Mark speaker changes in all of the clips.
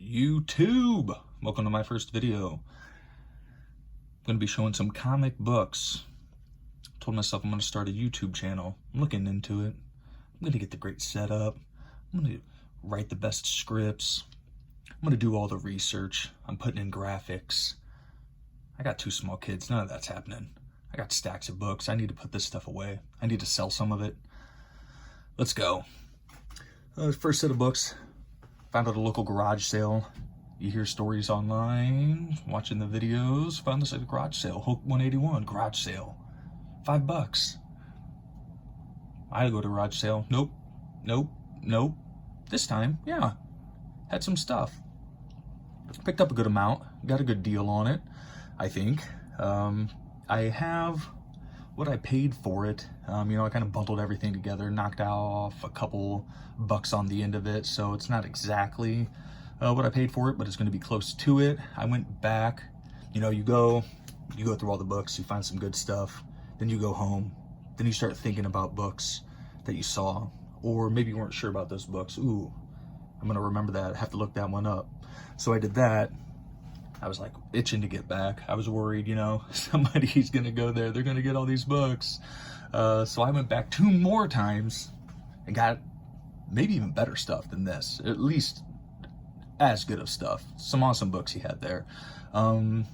Speaker 1: YouTube! Welcome to my first video. I'm going to be showing some comic books. Told myself I'm going to start a YouTube channel. I'm looking into it. I'm going to get the great setup. I'm going to write the best scripts. I'm going to do all the research. I'm putting in graphics. I got 2 small kids. None of that's happening. I got stacks of books. I need to put this stuff away. I need to sell some of it. Let's go. First set of books. Found at a local garage sale. You hear stories online, watching the videos. Found this at a garage sale. Hook 181 garage sale. $5. I go to garage sale. Nope. This time, yeah. Had some stuff. Picked up a good amount. Got a good deal on it, I think. I have what I paid for it. I kind of bundled everything together, knocked off a couple bucks on the end of it, so it's not exactly what I paid for it, but it's going to be close to it. I went back. You go through all the books, you find some good stuff, then you go home, then you start thinking about books that you saw, or maybe you weren't sure about those books. Ooh, I'm going to remember that. I have to look that one up. So I did that. I was like itching to get back. I was worried, somebody's going to go there. They're going to get all these books. So I went back 2 more times and got maybe even better stuff than this. At least as good of stuff. Some awesome books he had there. Then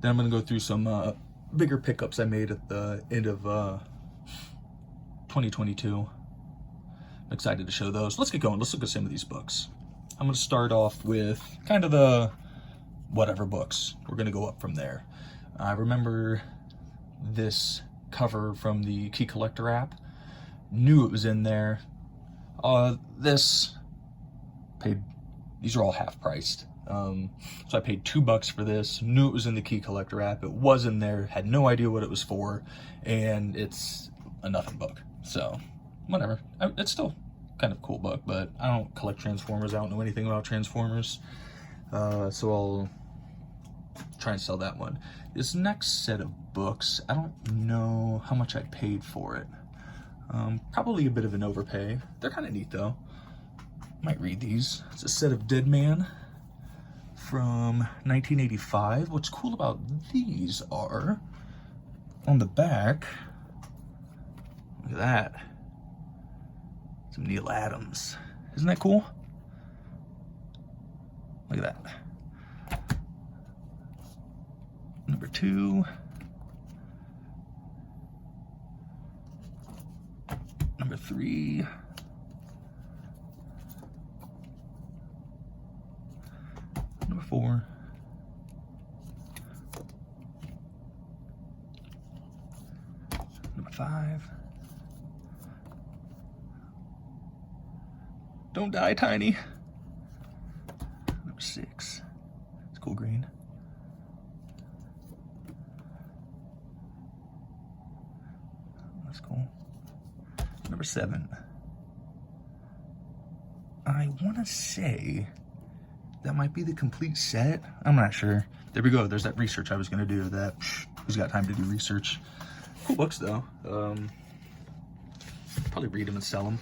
Speaker 1: I'm going to go through some bigger pickups I made at the end of 2022. I'm excited to show those. Let's get going. Let's look at some of these books. I'm going to start off with kind of the whatever books. We're going to go up from there. I remember this cover from the Key Collector app. Knew it was in there. These are all half priced. So I paid $2 for this. Knew it was in the Key Collector app. It was in there. Had no idea what it was for. And it's a nothing book. So, whatever. It's still kind of a cool book, but I don't collect Transformers. I don't know anything about Transformers. So I'll try and sell that one. This next set of books, I don't know how much I paid for it. Probably a bit of an overpay. They're kind of neat though. Might read these. It's a set of Dead Man from 1985. What's cool about these are on the back, look at that. Some Neil Adams. Isn't that cool? Look at that. Number 2. Number 3. Number 4. Number 5. Don't die, Tiny. Number 6. It's cool green. That's cool. Number 7. I want to say that might be the complete set. I'm not sure. There we go. There's that research I was going to do. Who's got time to do research? Cool books, though. Probably read them and sell them.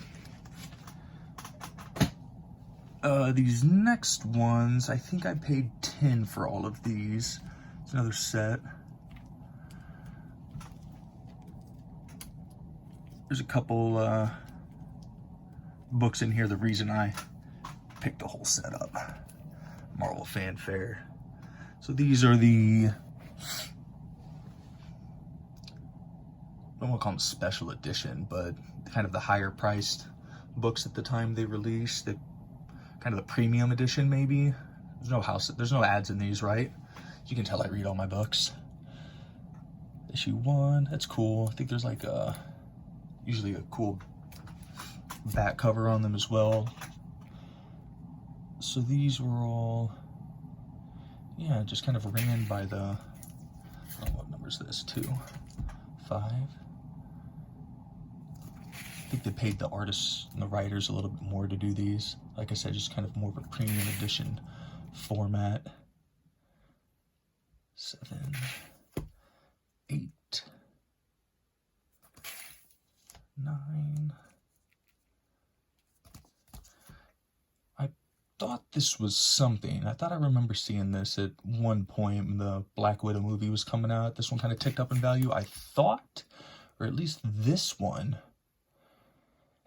Speaker 1: These next ones, I think I paid $10 for all of these. It's another set. There's a couple books in here. The reason I picked the whole set up. Marvel Fanfare. So these are the, I don't want to call them special edition, but kind of the higher priced books at the time they released. The kind of the premium edition, maybe. There's no ads in these, right? You can tell I read all my books. Issue 1, that's cool. I think there's like usually a cool back cover on them as well. So these were all, yeah, just kind of ran by the, I don't know what number is this, 2, 5. I think they paid the artists and the writers a little bit more to do these. Like I said, just kind of more of a premium edition format. 7, 8, 9. thought this was something. I thought I remember seeing this at one point when the Black Widow movie was coming out. This one kind of ticked up in value. I thought, or at least this one,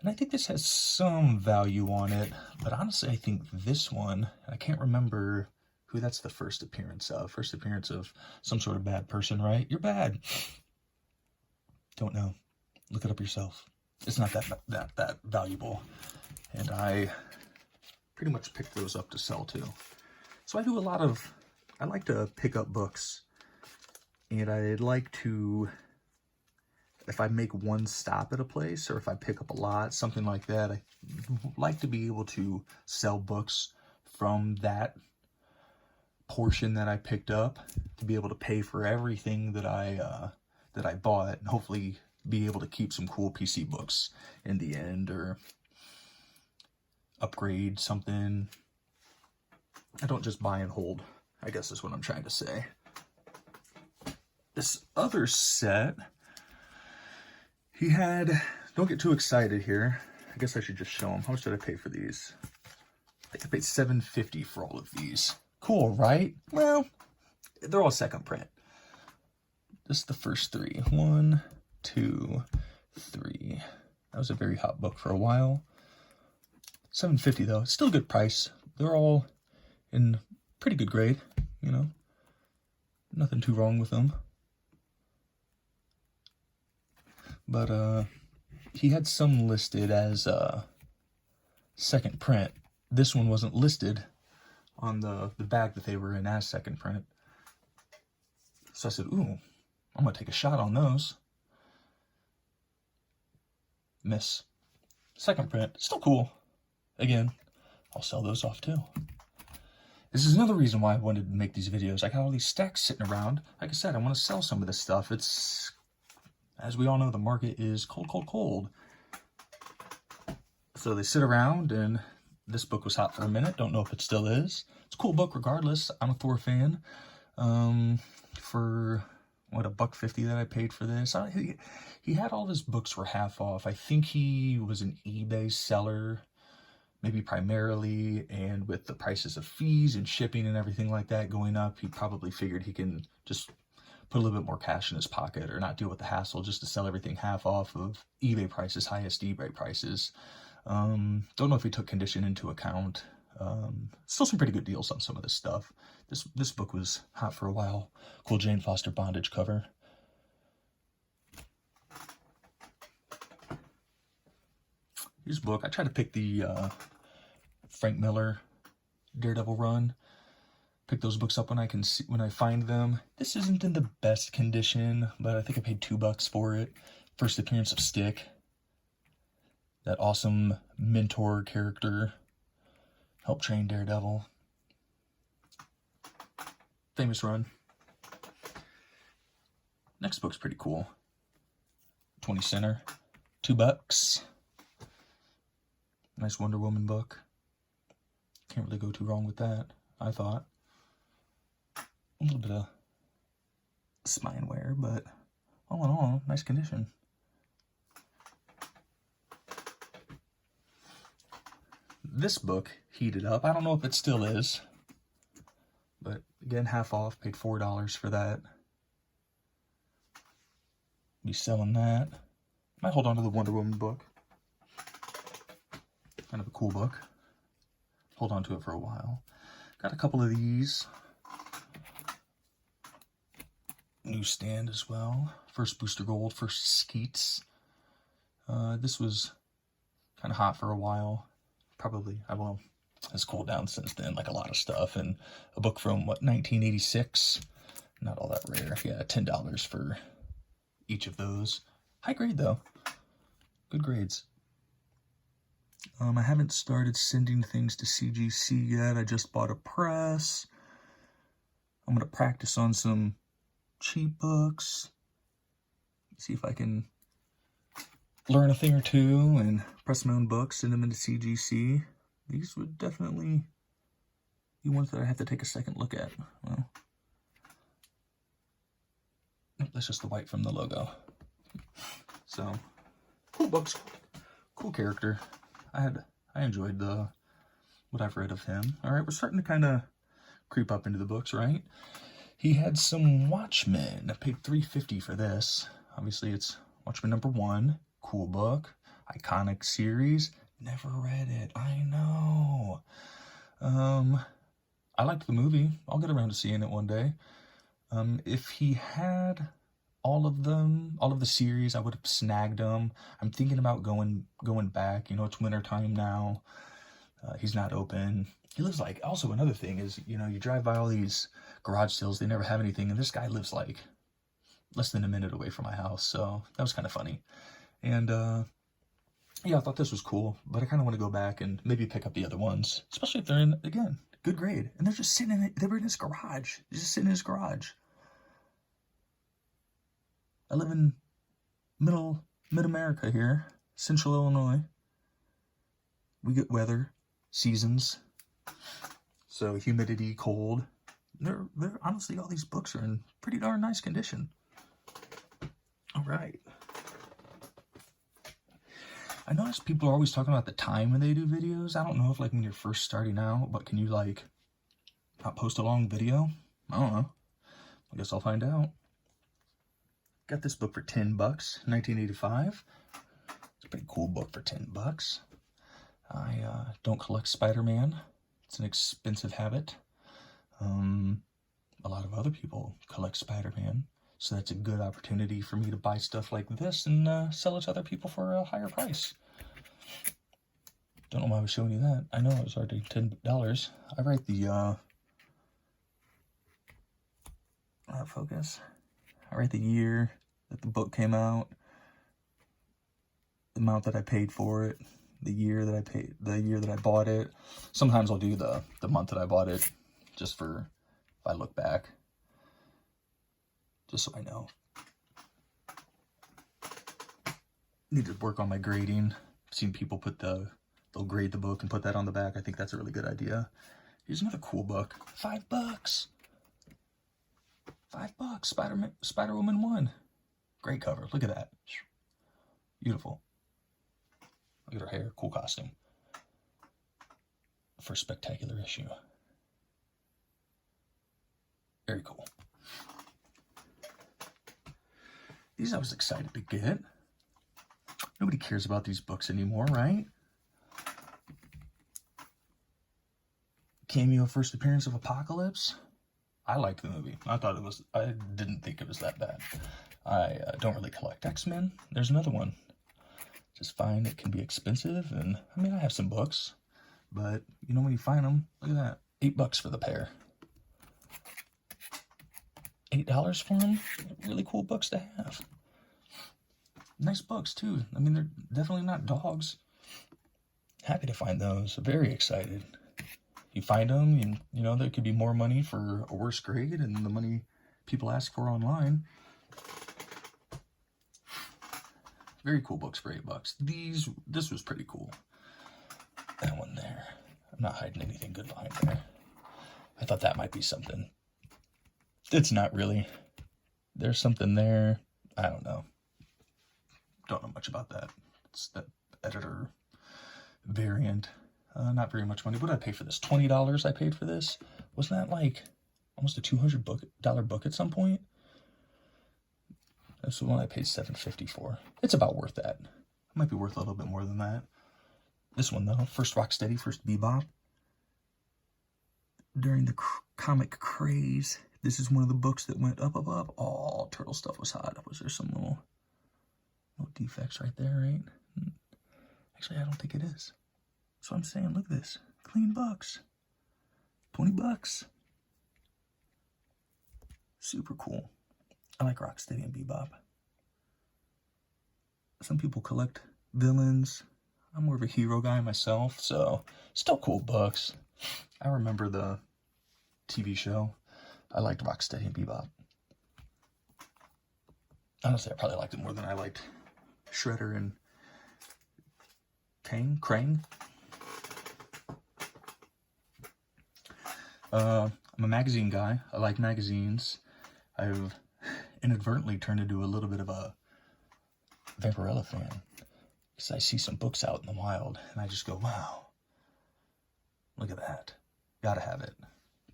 Speaker 1: and I think this has some value on it, but honestly, I think this one, I can't remember who that's the first appearance of. First appearance of some sort of bad person, right? You're bad. Don't know. Look it up yourself. It's not that valuable. And I pretty much picked those up to sell too. So I do I like to pick up books, and I'd like to, if I make one stop at a place, or if I pick up a lot, something like that, I like to be able to sell books from that portion that I picked up, to be able to pay for everything that I bought, and hopefully be able to keep some cool PC books in the end, or upgrade something. I don't just buy and hold, I guess is what I'm trying to say. This other set, he had, don't get too excited here. I guess I should just show them. How much did I pay for these? I think I paid $7.50 for all of these. Cool, right? Well, they're all second print. This is the first three. 1, 2, 3. That was a very hot book for a while. $7.50 though. It's still a good price. They're all in pretty good grade, you know. Nothing too wrong with them. But he had some listed as second print. This one wasn't listed on the bag that they were in as second print. So I said, ooh, I'm gonna take a shot on those. Miss. Second print, still cool. Again, I'll sell those off too. This is another reason why I wanted to make these videos. I got all these stacks sitting around. Like I said, I want to sell some of this stuff. It's, as we all know, the market is cold, cold, cold. So they sit around, and this book was hot for a minute. Don't know if it still is. It's a cool book regardless. I'm a Thor fan. For what, $1.50 that I paid for this. He had all his books for half off. I think he was an eBay seller, maybe primarily, and with the prices of fees and shipping and everything like that going up, he probably figured he can just put a little bit more cash in his pocket, or not deal with the hassle, just to sell everything half off of eBay prices, highest eBay prices. Don't know if he took condition into account. Still some pretty good deals on some of this stuff. This book was hot for a while. Cool Jane Foster bondage cover. Here's a book. I try to pick the Frank Miller Daredevil run. Pick those books up when I find them. This isn't in the best condition, but I think I paid $2 for it. First appearance of Stick. That awesome mentor character. Helped train Daredevil. Famous run. Next book's pretty cool. 20 center. $2. Nice Wonder Woman book. Can't really go too wrong with that, I thought. A little bit of spine wear, but all in all, nice condition. This book heated up. I don't know if it still is, but again, half off. Paid $4 for that. Be selling that. Might hold on to the Wonder Woman book. Kind of a cool book. Hold on to it for a while. Got a couple of these. Newsstand as well. First Booster Gold, first Skeets. This was kind of hot for a while. Probably, well, it's cooled down since then, like a lot of stuff. And a book from, what, 1986? Not all that rare. Yeah, $10 for each of those. High grade, though. Good grades. I haven't started sending things to CGC yet. I just bought a press. I'm going to practice on some cheap books. See if I can learn a thing or two and press my own books, send them into CGC. These would definitely be ones that I have to take a second look at. Well, that's just the white from the logo. So, cool books, cool character. I enjoyed the what I've read of him. All right, we're starting to kind of creep up into the books, right? He had some Watchmen. I paid $3.50 for this. Obviously, it's Watchmen #1. Cool book. Iconic series. Never read it. I know. I liked the movie. I'll get around to seeing it one day. If he had all of the series, I would have snagged them. I'm thinking about going back. You know, it's winter time now. He's not open. He lives like, also another thing is, you know, you drive by all these garage sales, they never have anything, and this guy lives like less than a minute away from my house, so that was kind of funny. And yeah, I thought this was cool, but I kind of want to go back and maybe pick up the other ones, especially if they're in, again, good grade. And they're just sitting in it. They were in his garage. They're just sitting in his garage. I live in mid-America here, central Illinois. We get weather, seasons, so humidity, cold. They're honestly, all these books are in pretty darn nice condition. All right. I notice people are always talking about the time when they do videos. I don't know if, like, when you're first starting out, but can you, like, not post a long video? I don't know. I guess I'll find out. Got this book for $10, 1985. It's a pretty cool book for $10. I don't collect Spider-Man. It's an expensive habit. A lot of other people collect Spider-Man, so that's a good opportunity for me to buy stuff like this and sell it to other people for a higher price. Don't know why I was showing you that. I know it was already $10. I write the focus. I write the year that the book came out, the amount that I paid for it, the year that I bought it. Sometimes I'll do the month that I bought it, just for if I look back, just so I know. Need to work on my grading. I've seen people they'll grade the book and put that on the back. I think that's a really good idea. Here's another cool book. $5. $5. Spider-Woman 1. Great cover. Look at that. Beautiful. Look at her hair. Cool costume. For a spectacular issue. Very cool. These I was excited to get. Nobody cares about these books anymore, right? Cameo first appearance of Apocalypse. I liked the movie. I didn't think it was that bad. I don't really collect X-Men. There's another one. Just find it can be expensive, and I mean, I have some books, but you know, when you find them, look at that. $8 for the pair. $8 for them. Really cool books to have. Nice books too. I mean, they're definitely not dogs. Happy to find those. Very excited. You find them, and you know, there could be more money for a worse grade and the money people ask for online. Very cool books for $8. This was pretty cool. That one there. I'm not hiding anything good behind there. I thought that might be something. It's not really. There's something there. I don't know. Don't know much about that. It's the editor variant. Not very much money. What did I pay for this? $20 I paid for this? Wasn't that like almost a $200 book at some point? That's the one I paid $7.50 for. It's about worth that. It might be worth a little bit more than that. This one, though, first Rocksteady, first Bebop. During the comic craze, this is one of the books that went up, up, up. Oh, turtle stuff was hot. Was there some little defects right there, right? Actually, I don't think it is. That's what I'm saying. Look at this. Clean books. $20. Super cool. I like Rocksteady and Bebop. Some people collect villains. I'm more of a hero guy myself, so still cool books. I remember the TV show. I liked Rocksteady and Bebop. Honestly, I probably liked it more than I liked Shredder and Krang. I'm a magazine guy. I like magazines. I've inadvertently turned into a little bit of a Vampirella fan, because I see some books out in the wild, and I just go, wow, Look at that. Gotta have it.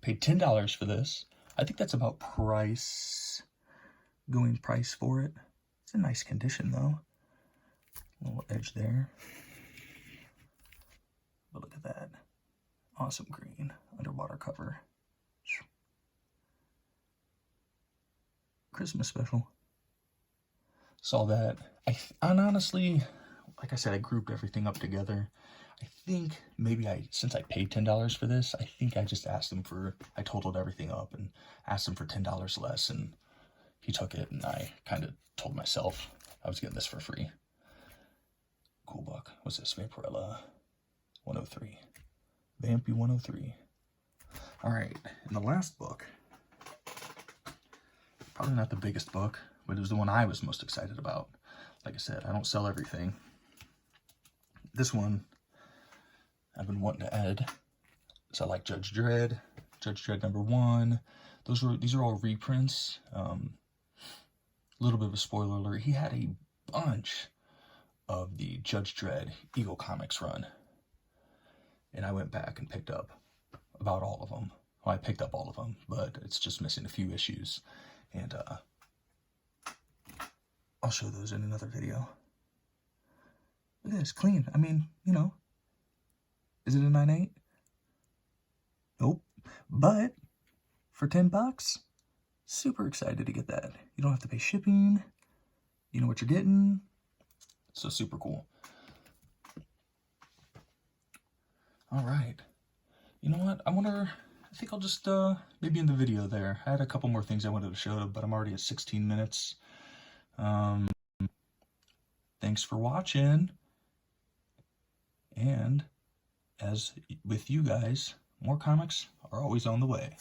Speaker 1: Paid $10 for this. I think that's about going price for it. It's in nice condition though. A little edge there. But look at that. Awesome green underwater cover. Christmas special. Saw that. And honestly, like I said, I grouped everything up together. I think maybe since I paid $10 for this, I think I just asked him I totaled everything up and asked him for $10 less, and he took it, and I kind of told myself I was getting this for free. Cool book. What's this? Vaporella 103. Vampy 103. All right, and the last book, probably not the biggest book, but it was the one I was most excited about. Like I said, I don't sell everything. This one I've been wanting to add. So I like Judge Dredd #1. These are all reprints. Little bit of a spoiler alert. He had a bunch of the Judge Dredd Eagle Comics run, and I went back and picked up about all of them. Well, I picked up all of them, but it's just missing a few issues, and I'll show those in another video. Look at this, clean. I mean, you know, is it a 9.8? Nope. But for $10, super excited to get that. You don't have to pay shipping. You know what you're getting. So super cool. All right. You know what? I think I'll just maybe in the video there. I had a couple more things I wanted to show, but I'm already at 16 minutes. Thanks for watching. And as with you guys, more comics are always on the way.